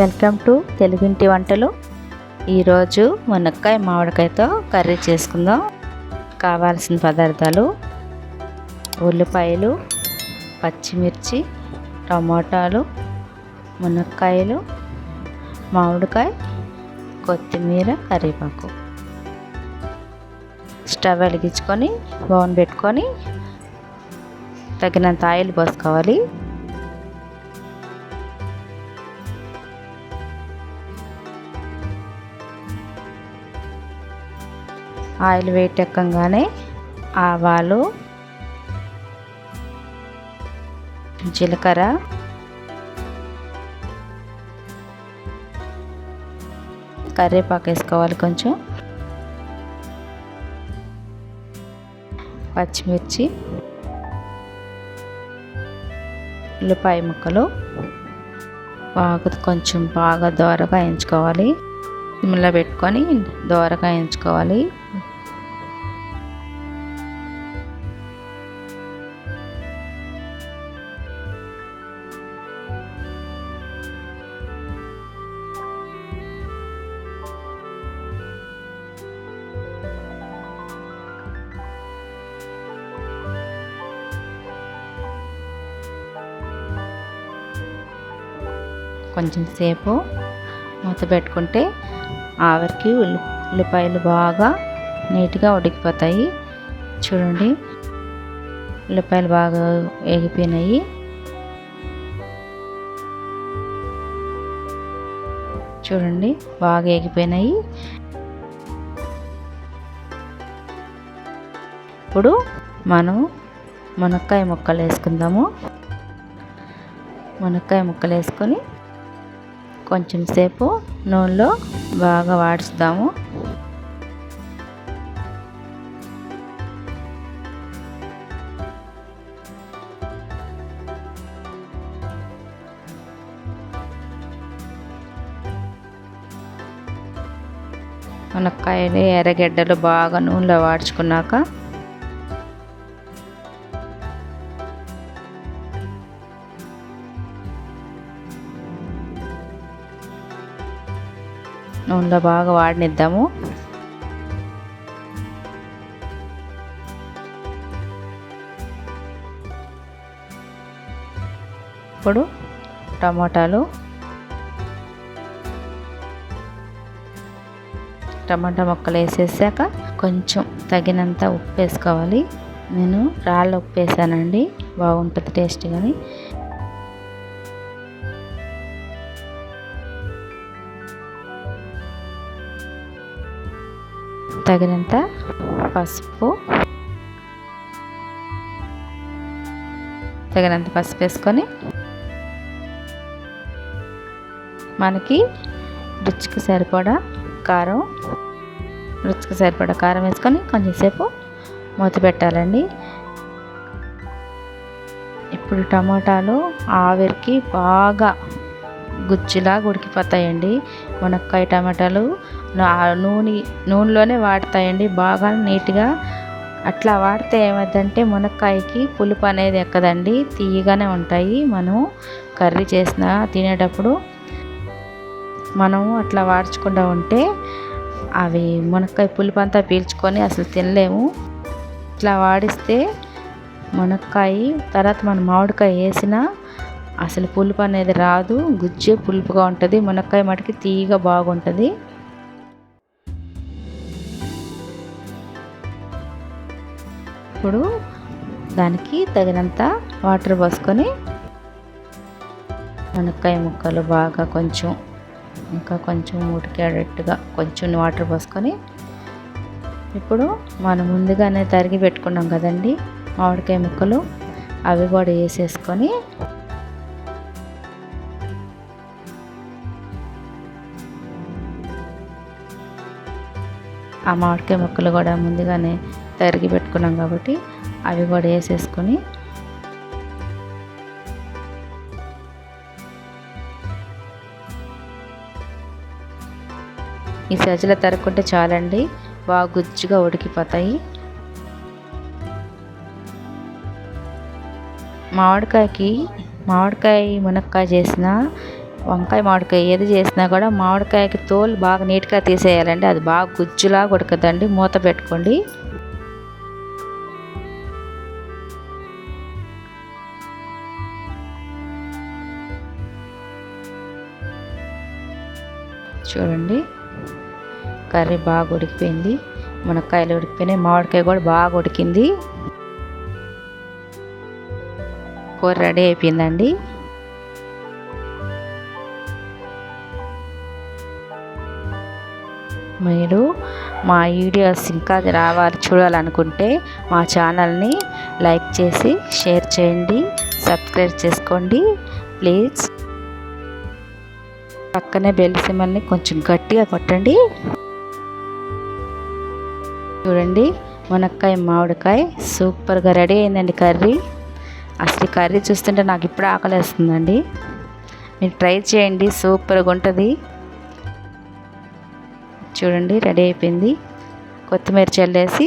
Welcome to తెలుగింటి వంటలు. ఈరోజు మునక్కాయ మామిడికాయతో కర్రీ చేసుకుందాం. కావాల్సిన పదార్థాలు: ఉల్లిపాయలు, పచ్చిమిర్చి, టమాటాలు, మునక్కాయలు, మామిడికాయ, కొత్తిమీర, కరివేపాకు. స్టవ్ వెలిగించుకొని బౌన్ పెట్టుకొని తగినంత ఆయిల్ పోసుకోవాలి. ఆయిల్ వేడెక్కగానే ఆవాలు, జీలకర్ర, కరివేపాకు వేసుకోవాలి. కొంచెం పచ్చిమిర్చి, ఉల్లిపాయ ముక్కలు కొంచెం బాగా దోరగా వేయించుకోవాలి. సిమ్లో పెట్టుకొని దోరగా వేయించుకోవాలి. కొంచెం సేపు మూత పెట్టుకుంటే ఆవిరికి ఉల్లిపాయలు బాగా నీట్గా ఉడికిపోతాయి. చూడండి, ఉల్లిపాయలు బాగా వేగిపోయినాయి. చూడండి, బాగా వేగిపోయినాయి. ఇప్పుడు మనం మునక్కాయ ముక్కలు వేసుకుందాము. మునక్కాయ ముక్కలు వేసుకొని కొంచెం సేపు నూనెలో బాగా వాడుస్తాము. మునక్కాయలు, ఎర్రగడ్డలు బాగా నూనెలో వాడ్చుకున్నాక నూనెలో బాగా వాడనిద్దాము. ఇప్పుడు టమాటా ముక్కలు వేసేసాక కొంచెం తగినంత ఉప్పు వేసుకోవాలి. నేను రాళ్ళ ఉప్పు వేసానండి, బాగుంటుంది టేస్ట్. కానీ తగినంత పసుపు వేసుకొని మనకి రుచికి సరిపడా కారం వేసుకొని కొంచెం సేపు మూత పెట్టాలండి. ఇప్పుడు టమాటాలు ఆవిరికి బాగా గుజ్జులాగా ఉడికిపోతాయండి. మునక్కాయ టమాటాలు నూనెలోనే వాడతాయండి బాగా నీట్గా. అట్లా వాడితే ఏమైందంటే మునక్కాయకి పులుపు అనేది ఎక్కదండి, తీయగానే ఉంటాయి. మనం కర్రీ తినేటప్పుడు మనము అట్లా వాడ్చకుండా ఉంటే అవి మునక్కాయ పులుపు అంతా పీల్చుకొని అసలు తినలేము. ఇట్లా వాడిస్తే మునక్కాయ తర్వాత మనం మామిడికాయ వేసినా అసలు పులుపు అనేది రాదు, గుజ్జే పులుపుగా ఉంటుంది. మునక్కాయ మటుకి తీయగా బాగుంటుంది. ఇప్పుడు దానికి తగినంత వాటర్ పోసుకొని మునక్కాయ ముక్కలు బాగా ఇంకా కొంచెం ఉడికేటట్టుగా కొంచెం వాటర్ పోసుకొని ఇప్పుడు మనం ముందుగానే తరిగి పెట్టుకున్నాం కదండి మామిడికాయ ముక్కలు, అవి కూడా వేసేసుకొని ఆ మామిడికాయ ముక్కలు కూడా ముందుగానే తరిగి పెట్టుకున్నాం కాబట్టి అవి కూడా వేసేసుకొని ఈ సజ్జలో తరుక్కుంటే చాలండి, బాగా గుజ్జుగా ఉడికిపోతాయి. మామిడికాయ మునక్కాయ చేసిన వంకాయ మామిడికాయ ఏది చేసినా కూడా మామిడికాయకి తోలు బాగా నీట్గా తీసేయాలండి. అది బాగా గుజ్జులా ఉడకదండి. మూత పెట్టుకోండి. చూడండి కర్రీ బాగా ఉడికిపోయింది. మునక్కాయలు ఉడికిపోయినాయి, మామిడికాయ కూడా బాగా ఉడికింది. కూర రెడీ అయిపోయిందండి. మీరు మా వీడియోస్ ఇంకా చూడాలనుకుంటే మా ఛానల్ని లైక్ చేసి షేర్ చేయండి, సబ్స్క్రైబ్ చేసుకోండి ప్లీజ్. పక్కనే బెల్ సింబల్ని కొంచెం గట్టిగా కొట్టండి. చూడండి మునక్కాయ మామిడికాయ సూపర్గా రెడీ అయిందండి కర్రీ. అసలు కర్రీ చూస్తుంటే నాకు ఇప్పుడు ఆకలేస్తుందండి. మీరు ట్రై చేయండి, సూపర్గా ఉంటుంది. చూడండి రెడీ అయిపోయింది. కొత్తిమీర చల్లేసి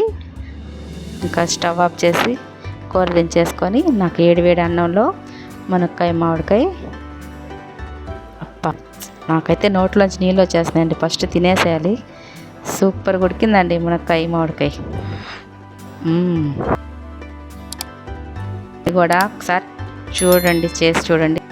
ఇంకా స్టవ్ ఆఫ్ చేసి కూర దించేసుకొని నాకు వేడి అన్నంలో మునక్కాయ మామిడికాయ నాకైతే నోట్లోంచి నీళ్ళు వచ్చేస్తున్నాయండి. ఫస్ట్ తినేసేయాలి. సూపర్గా ఉడికిందండి మునక్కాయ మామిడికాయ. ఇది కూడా ఒకసారి చూడండి, చేసి చూడండి.